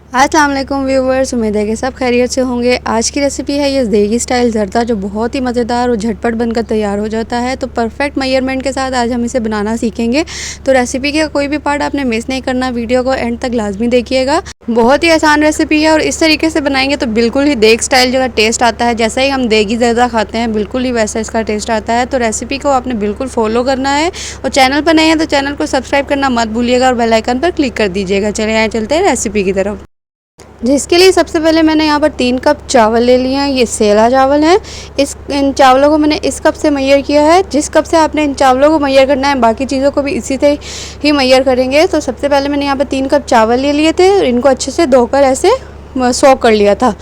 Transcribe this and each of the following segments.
अस्सलाम वालेकुम व्यूवर्स, उम्मीद है कि सब खैरियत से होंगे। आज की रेसिपी है ये देगी स्टाइल ज़रदा, जो बहुत ही मज़ेदार और झटपट बनकर तैयार हो जाता है। तो परफेक्ट मेजरमेंट के साथ आज हम इसे बनाना सीखेंगे। तो रेसिपी का कोई भी पार्ट आपने मिस नहीं करना, वीडियो को एंड तक लाजमी देखिएगा। बहुत ही आसान रेसिपी है और इस तरीके से बनाएंगे तो बिल्कुल ही देग स्टाइल जगह टेस्ट आता है। जैसा ही हम देगी ज़रदा खाते हैं बिल्कुल ही वैसा इसका टेस्ट आता है। तो रेसिपी को आपने बिल्कुल फॉलो करना है और चैनल पर नए हैं तो चैनल को सब्सक्राइब करना मत भूलिएगा और बेल आइकन पर क्लिक कर दीजिएगा। चले आए चलते हैं रेसिपी की तरफ। जिसके लिए सबसे पहले मैंने यहाँ पर 3 कप चावल ले लिए हैं। ये सेला चावल हैं। इन चावलों को मैंने इस कप से मैयर किया है। जिस कप से आपने इन चावलों को मैयर करना है बाकी चीज़ों को भी इसी से ही मैयर करेंगे। तो सबसे पहले मैंने यहाँ पर 3 कप चावल ले लिए थे और इनको अच्छे से धोकर ऐसे सोक कर लिया था।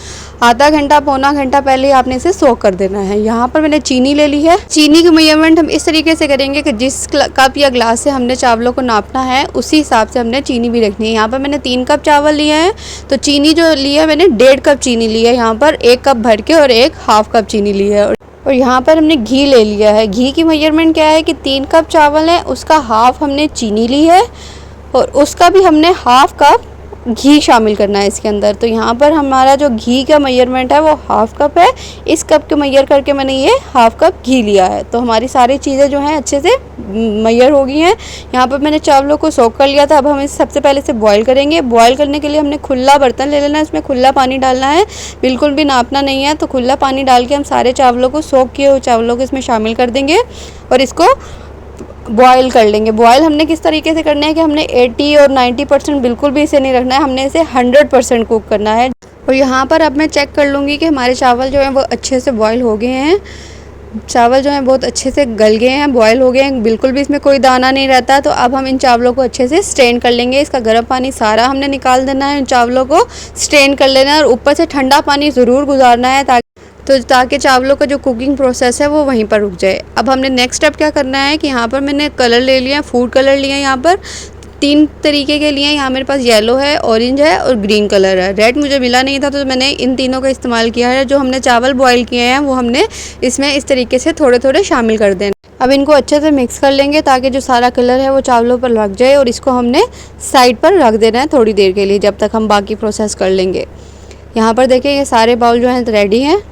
आधा घंटा पौना घंटा पहले आपने इसे सोक कर देना है। यहाँ पर मैंने चीनी ले ली है। चीनी की मेजरमेंट हम इस तरीके से करेंगे कि जिस कप या ग्लास से हमने चावलों को नापना है उसी हिसाब से हमने चीनी भी रखनी है। यहाँ पर मैंने 3 कप चावल लिए हैं तो चीनी जो ली है मैंने 1.5 कप चीनी ली है। यहाँ पर 1 कप भर के और 1 हाफ कप चीनी ली है। और यहाँ पर हमने घी ले लिया है। घी की मेजरमेंट क्या है कि 3 कप चावल है उसका हाफ हमने चीनी ली है और उसका भी हमने हाफ कप घी शामिल करना है इसके अंदर। तो यहाँ पर हमारा जो घी का मेजरमेंट है वो हाफ कप है। इस कप के मेजर करके मैंने ये हाफ कप घी लिया है। तो हमारी सारी चीज़ें जो हैं अच्छे से मेजर हो गई हैं। यहाँ पर मैंने चावलों को सोक कर लिया था। अब हम इस सबसे पहले इसे बॉईल करेंगे। बॉईल करने के लिए हमने खुला बर्तन ले लेना है, इसमें खुला पानी डालना है, बिल्कुल भी नापना नहीं है। तो खुला पानी डाल के हम सारे चावलों को सोक किए हुए चावलों को इसमें शामिल कर देंगे और इसको बॉयल कर लेंगे। बॉयल हमने किस तरीके से करना है कि हमने 80 और 90% बिल्कुल भी इसे नहीं रखना है, हमने इसे 100% कुक करना है। और यहाँ पर अब मैं चेक कर लूँगी कि हमारे चावल जो हैं वो अच्छे से बॉयल हो गए हैं। चावल जो हैं बहुत अच्छे से गल गए हैं, बॉयल हो गए हैं, बिल्कुल भी इसमें कोई दाना नहीं रहता। तो अब हम इन चावलों को अच्छे से स्ट्रेन कर लेंगे। इसका गर्म पानी सारा हमने निकाल देना है, इन चावलों को स्ट्रेन कर लेना है और ऊपर से ठंडा पानी ज़रूर गुजारना है ताकि चावलों का जो कुकिंग प्रोसेस है वो वहीं पर रुक जाए। अब हमने नेक्स्ट स्टेप क्या करना है कि यहाँ पर मैंने कलर ले लिया, फूड कलर लिया। यहाँ पर 3 तरीके के लिए यहाँ मेरे पास येलो है, ऑरेंज है और ग्रीन कलर है। रेड मुझे मिला नहीं था तो मैंने इन तीनों का इस्तेमाल किया है। जो हमने चावल बॉईल किए हैं वो हमने इसमें इस तरीके से थोड़े थोड़े शामिल कर दें। अब इनको अच्छे से मिक्स कर लेंगे ताकि जो सारा कलर है वो चावलों पर लग जाए और इसको हमने साइड पर रख देना है थोड़ी देर के लिए, जब तक हम बाकी प्रोसेस कर लेंगे। यहाँ पर देखिए ये सारे बाउल जो हैं रेडी हैं।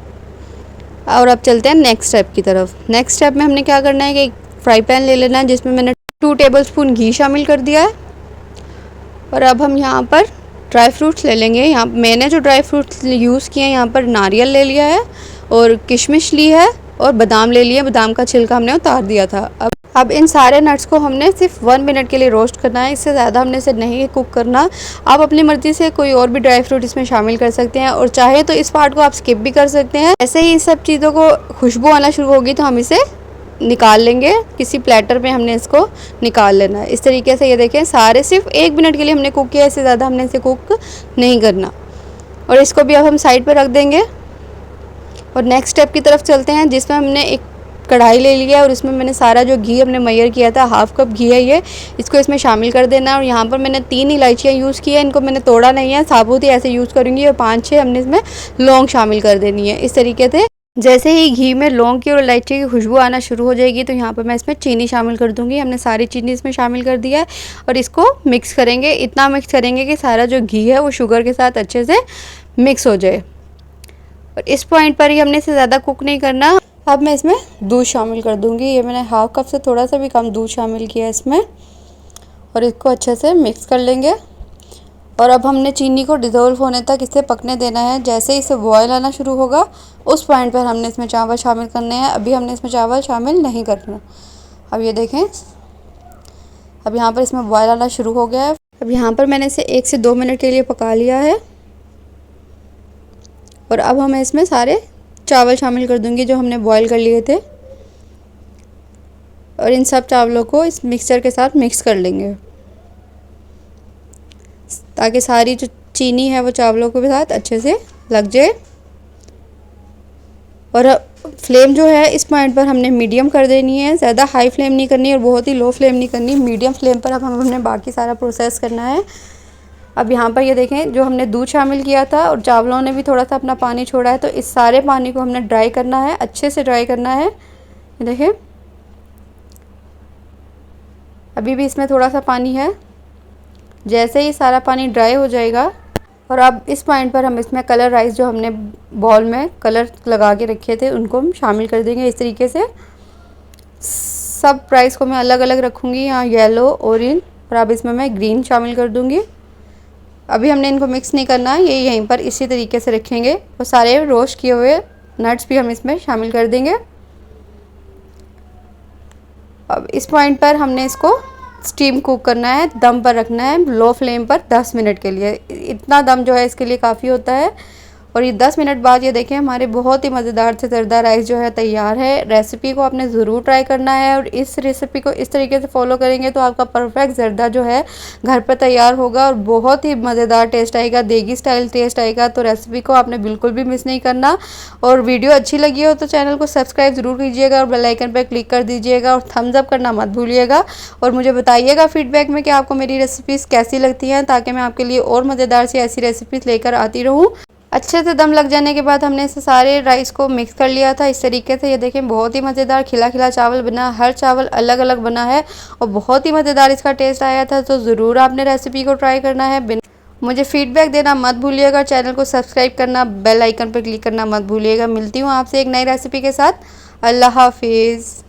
और अब चलते हैं नेक्स्ट स्टेप की तरफ। नेक्स्ट स्टेप में हमने क्या करना है कि एक फ्राई पैन ले लेना है जिसमें मैंने 2 टेबलस्पून घी शामिल कर दिया है। और अब हम यहाँ पर ड्राई फ्रूट्स ले लेंगे। यहाँ मैंने जो ड्राई फ्रूट्स यूज़ किए हैं यहाँ पर नारियल ले लिया है और किशमिश ली है और बादाम ले लिया। बादाम का छिलका हमने उतार दिया था। अब इन सारे नट्स को हमने सिर्फ 1 मिनट के लिए रोस्ट करना है, इससे ज़्यादा हमने इसे नहीं कुक करना। आप अपनी मर्ज़ी से कोई और भी ड्राई फ्रूट इसमें शामिल कर सकते हैं और चाहे तो इस पार्ट को आप स्किप भी कर सकते हैं। ऐसे ही इस सब चीज़ों को खुशबू आना शुरू होगी तो हम इसे निकाल लेंगे। किसी प्लेटर में हमने इसको निकाल लेना है। इस तरीके से ये देखें सारे सिर्फ 1 मिनट के लिए हमने कुक किया, इससे ज़्यादा हमने इसे कुक नहीं करना। और इसको भी अब हम साइड पर रख देंगे और नेक्स्ट स्टेप की तरफ चलते हैं जिसमें हमने एक कढ़ाई ले लिया और इसमें मैंने सारा जो घी हमने मेजर किया था, हाफ कप घी है ये, इसको इसमें शामिल कर देना है। और यहाँ पर मैंने 3 इलायचियाँ यूज़ की है, इनको मैंने तोड़ा नहीं है, साबुत ही ऐसे यूज़ करूँगी। और 5-6 हमने इसमें लौंग शामिल कर देनी है। इस तरीके से जैसे ही घी में लौंग की और इलायची की खुशबू आना शुरू हो जाएगी तो यहाँ पर मैं इसमें चीनी शामिल कर दूँगी। हमने सारी चीनी इसमें शामिल कर दिया है और इसको मिक्स करेंगे। इतना मिक्स करेंगे कि सारा जो घी है वो शुगर के साथ अच्छे से मिक्स हो जाए। और इस पॉइंट पर ही हमने इसे ज़्यादा कुक नहीं करना। अब मैं इसमें दूध शामिल कर दूंगी। ये मैंने हाफ कप से थोड़ा सा भी कम दूध शामिल किया इसमें और इसको अच्छे से मिक्स कर लेंगे। और अब हमने चीनी को डिज़ोल्व होने तक इसे पकने देना है। जैसे ही इसे बॉयल आना शुरू होगा उस पॉइंट पर हमने इसमें चावल शामिल करने हैं। अभी हमने इसमें चावल शामिल नहीं करना। अब ये देखें अब यहाँ पर इसमें बॉयल आना शुरू हो गया है। अब यहाँ पर मैंने इसे 1 से 2 मिनट के लिए पका लिया है और अब हमें इसमें सारे चावल शामिल कर दूंगी जो हमने बॉईल कर लिए थे और इन सब चावलों को इस मिक्सचर के साथ मिक्स कर लेंगे ताकि सारी जो चीनी है वो चावलों के साथ अच्छे से लग जाए। और फ्लेम जो है इस पॉइंट पर हमने मीडियम कर देनी है, ज़्यादा हाई फ्लेम नहीं करनी और बहुत ही लो फ्लेम नहीं करनी, मीडियम फ्लेम पर अब हमने बाकी सारा प्रोसेस करना है। अब यहाँ पर ये देखें जो हमने दूध शामिल किया था और चावलों ने भी थोड़ा सा अपना पानी छोड़ा है तो इस सारे पानी को हमने ड्राई करना है, अच्छे से ड्राई करना है। ये देखें अभी भी इसमें थोड़ा सा पानी है। जैसे ही सारा पानी ड्राई हो जाएगा और अब इस पॉइंट पर हम इसमें कलर राइस जो हमने बॉल में कलर लगा के रखे थे उनको हम शामिल कर देंगे। इस तरीके से सब राइस को मैं अलग अलग रखूँगी, यहाँ येलो, ऑरेंज और अब इसमें मैं ग्रीन शामिल कर दूँगी। अभी हमने इनको मिक्स नहीं करना है, ये यहीं पर इसी तरीके से रखेंगे और सारे रोस्ट किए हुए नट्स भी हम इसमें शामिल कर देंगे। अब इस पॉइंट पर हमने इसको स्टीम कुक करना है, दम पर रखना है लो फ्लेम पर 10 मिनट के लिए। इतना दम जो है इसके लिए काफ़ी होता है। और ये 10 मिनट बाद ये देखें हमारे बहुत ही मज़ेदार से ज़रदा राइस जो है तैयार है। रेसिपी को आपने ज़रूर ट्राई करना है और इस रेसिपी को इस तरीके से फॉलो करेंगे तो आपका परफेक्ट ज़रदा जो है घर पर तैयार होगा और बहुत ही मज़ेदार टेस्ट आएगा, देगी स्टाइल टेस्ट आएगा। तो रेसिपी को आपने बिल्कुल भी मिस नहीं करना। और वीडियो अच्छी लगी हो तो चैनल को सब्सक्राइब ज़रूर कीजिएगा और बेल आइकन पर क्लिक कर दीजिएगा और थम्स अप करना मत भूलिएगा। और मुझे बताइएगा फीडबैक में कि आपको मेरी रेसिपीज़ कैसी लगती हैं, ताकि मैं आपके लिए और मज़ेदार सी ऐसी रेसिपीज़ लेकर आती रहूँ। अच्छे से दम लग जाने के बाद हमने इसे सारे राइस को मिक्स कर लिया था इस तरीके से। ये देखें बहुत ही मज़ेदार खिला खिला चावल बना, हर चावल अलग अलग बना है और बहुत ही मज़ेदार इसका टेस्ट आया था। तो ज़रूर आपने रेसिपी को ट्राई करना है। मुझे फीडबैक देना मत भूलिएगा, चैनल को सब्सक्राइब करना, बेल आइकन पर क्लिक करना मत भूलिएगा। मिलती हूँ आपसे एक नई रेसिपी के साथ। अल्लाह हाफिज़।